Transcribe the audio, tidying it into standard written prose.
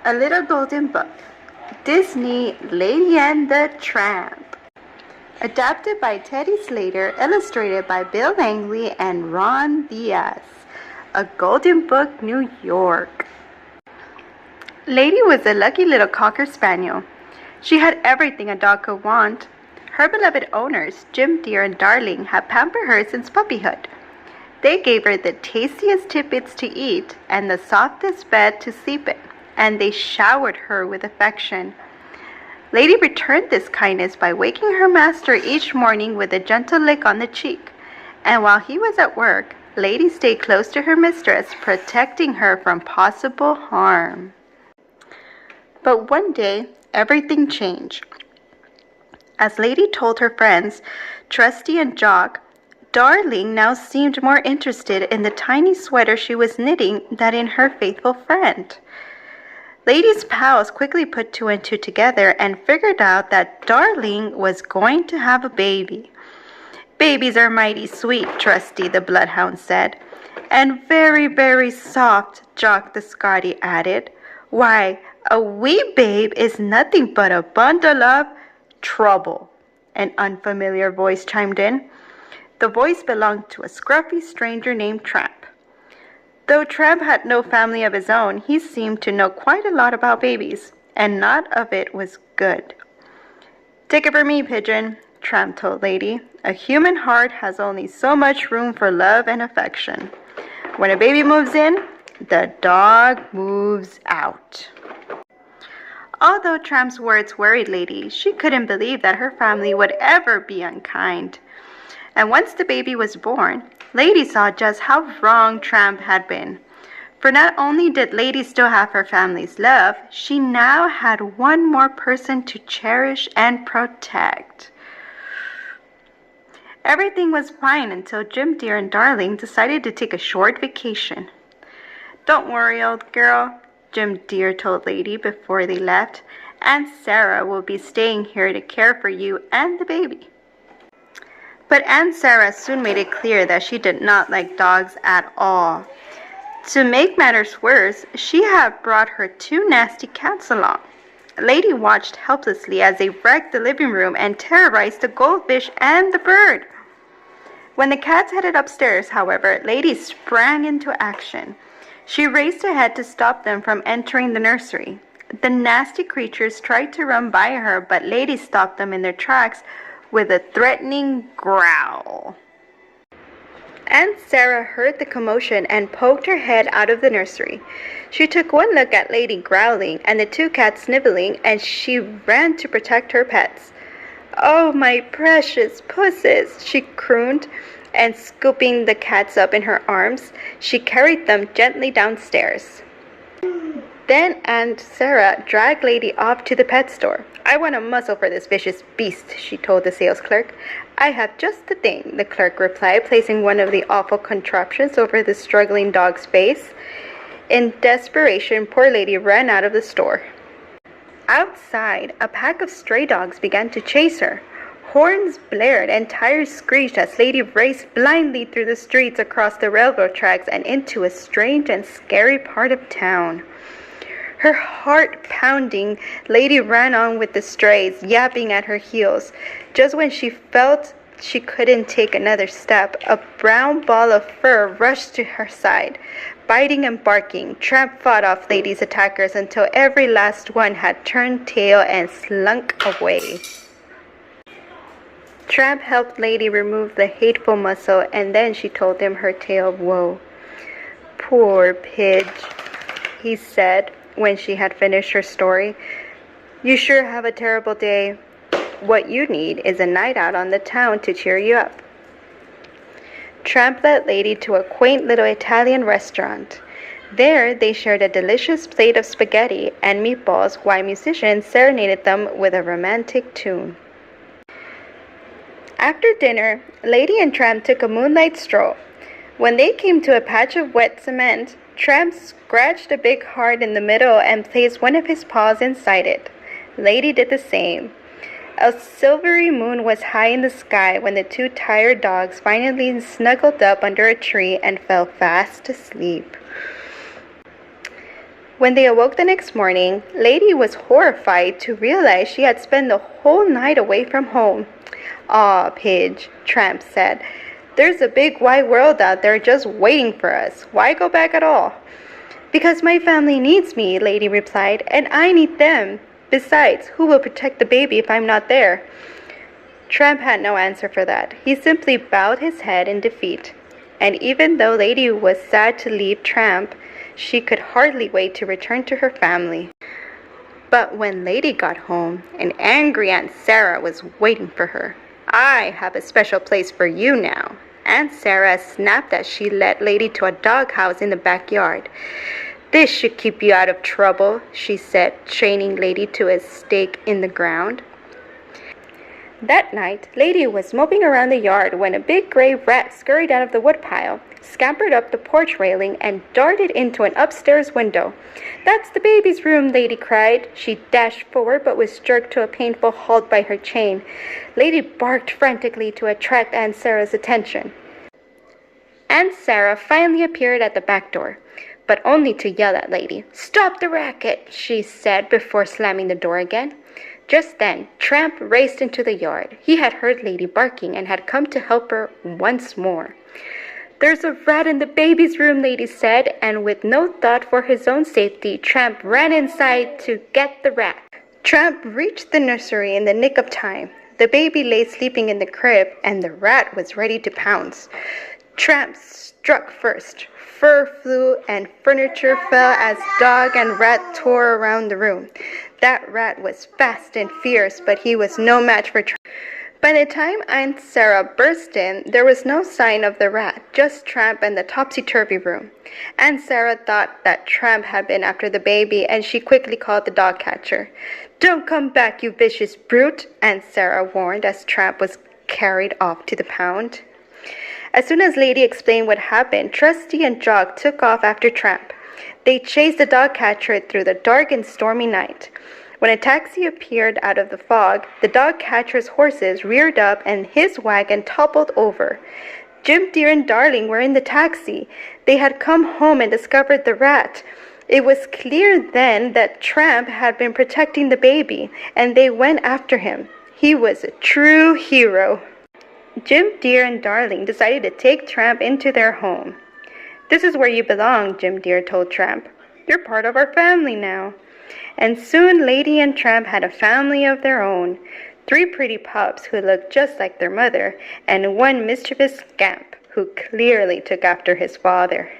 A Little Golden Book. Disney Lady and the Tramp. Adapted by Teddy Slater, illustrated by Bill Langley and Ron Diaz. A Golden Book, New York. Lady was a lucky little Cocker Spaniel. She had everything a dog could want. Her beloved owners, Jim Dear and Darling, had pampered her since puppyhood. They gave her the tastiest tidbits to eat and the softest bed to sleep in, and they showered her with affection. Lady returned this kindness by waking her master each morning with a gentle lick on the cheek, and while he was at work, Lady stayed close to her mistress, protecting her from possible harm. But one day, everything changed. As Lady told her friends, Trusty and Jock, Darling now seemed more interested in the tiny sweater she was knitting than in her faithful friend. Lady's pals quickly put two and two together and figured out that Darling was going to have a baby. "Babies are mighty sweet," Trusty the bloodhound said. "And very, very soft," Jock the Scotty added. "Why, a wee babe is nothing but a bundle of trouble," an unfamiliar voice chimed in. The voice belonged to a scruffy stranger named Tramp. Though Tramp had no family of his own, he seemed to know quite a lot about babies, and none of it was good. "Take it from me, Pigeon," Tramp told Lady. "A human heart has only so much room for love and affection. When a baby moves in, the dog moves out." Although Tramp's words worried Lady, she couldn't believe that her family would ever be unkind. And once the baby was born, Lady saw just how wrong Tramp had been. For not only did Lady still have her family's love, she now had one more person to cherish and protect. Everything was fine until Jim Dear and Darling decided to take a short vacation. "Don't worry, old girl," Jim Dear told Lady before they left. "Aunt Sarah will be staying here to care for you and the baby." But Aunt Sarah soon made it clear that she did not like dogs at all. To make matters worse, she had brought her two nasty cats along. Lady watched helplessly as they wrecked the living room and terrorized the goldfish and the bird. When the cats headed upstairs, however, Lady sprang into action. She raced ahead to stop them from entering the nursery. The nasty creatures tried to run by her, but Lady stopped them in their tracks with a threatening growl. Aunt Sarah heard the commotion and poked her head out of the nursery. She took one look at Lady growling and the two cats sniveling, and she ran to protect her pets. "Oh, my precious pusses," she crooned, and scooping the cats up in her arms, she carried them gently downstairs. Then Aunt Sarah dragged Lady off to the pet store. "I want a muzzle for this vicious beast," she told the sales clerk. "I have just the thing," the clerk replied, placing one of the awful contraptions over the struggling dog's face. In desperation, poor Lady ran out of the store. Outside, a pack of stray dogs began to chase her. Horns blared and tires screeched as Lady raced blindly through the streets, across the railroad tracks, and into a strange and scary part of town. Her heart pounding, Lady ran on with the strays, yapping at her heels. Just when she felt she couldn't take another step, a brown ball of fur rushed to her side. Biting and barking, Tramp fought off Lady's attackers until every last one had turned tail and slunk away. Tramp helped Lady remove the hateful muzzle, and then she told him her tale of woe. "Poor Pidge," he said when she had finished her story. "You sure have a terrible day. What you need is a night out on the town to cheer you up." Tramp led Lady to a quaint little Italian restaurant. There they shared a delicious plate of spaghetti and meatballs while musicians serenaded them with a romantic tune. After dinner, Lady and Tramp took a moonlight stroll. When they came to a patch of wet cement, Tramp scratched a big heart in the middle and placed one of his paws inside it. Lady did the same. A silvery moon was high in the sky when the two tired dogs finally snuggled up under a tree and fell fast asleep. When they awoke the next morning, Lady was horrified to realize she had spent the whole night away from home. "Aw, Pidge," Tramp said. "There's a big wide world out there just waiting for us. Why go back at all?" "Because my family needs me," Lady replied, "and I need them. Besides, who will protect the baby if I'm not there?" Tramp had no answer for that. He simply bowed his head in defeat. And even though Lady was sad to leave Tramp, she could hardly wait to return to her family. But when Lady got home, an angry Aunt Sarah was waiting for her. "I have a special place for you now." Aunt Sarah snapped as she led Lady to a doghouse in the backyard. "This should keep you out of trouble," she said, chaining Lady to a stake in the ground. That night, Lady was moping around the yard when a big gray rat scurried out of the woodpile, scampered up the porch railing, and darted into an upstairs window. "That's the baby's room," Lady cried. She dashed forward but was jerked to a painful halt by her chain. Lady barked frantically to attract Aunt Sarah's attention. Aunt Sarah finally appeared at the back door, but only to yell at Lady. "Stop the racket," she said before slamming the door again. Just then, Tramp raced into the yard. He had heard Lady barking and had come to help her once more. "There's a rat in the baby's room," Lady said, and with no thought for his own safety, Tramp ran inside to get the rat. Tramp reached the nursery in the nick of time. The baby lay sleeping in the crib, and the rat was ready to pounce. Tramp struck first. Fur flew and furniture fell as dog and rat tore around the room. That rat was fast and fierce, but he was no match for Tramp. By the time Aunt Sarah burst in, there was no sign of the rat, just Tramp and the topsy-turvy room. Aunt Sarah thought that Tramp had been after the baby, and she quickly called the dog catcher. "Don't come back, you vicious brute," Aunt Sarah warned as Tramp was carried off to the pound. As soon as Lady explained what happened, Trusty and Jock took off after Tramp. They chased the dog catcher through the dark and stormy night. When a taxi appeared out of the fog, the dog catcher's horses reared up and his wagon toppled over. Jim, Dear, and Darling were in the taxi. They had come home and discovered the rat. It was clear then that Tramp had been protecting the baby, and they went after him. He was a true hero. Jim, Dear, and Darling decided to take Tramp into their home. "This is where you belong," Jim Dear told Tramp. "You're part of our family now." And soon Lady and Tramp had a family of their own. 3 pretty pups who looked just like their mother, and 1 mischievous scamp who clearly took after his father.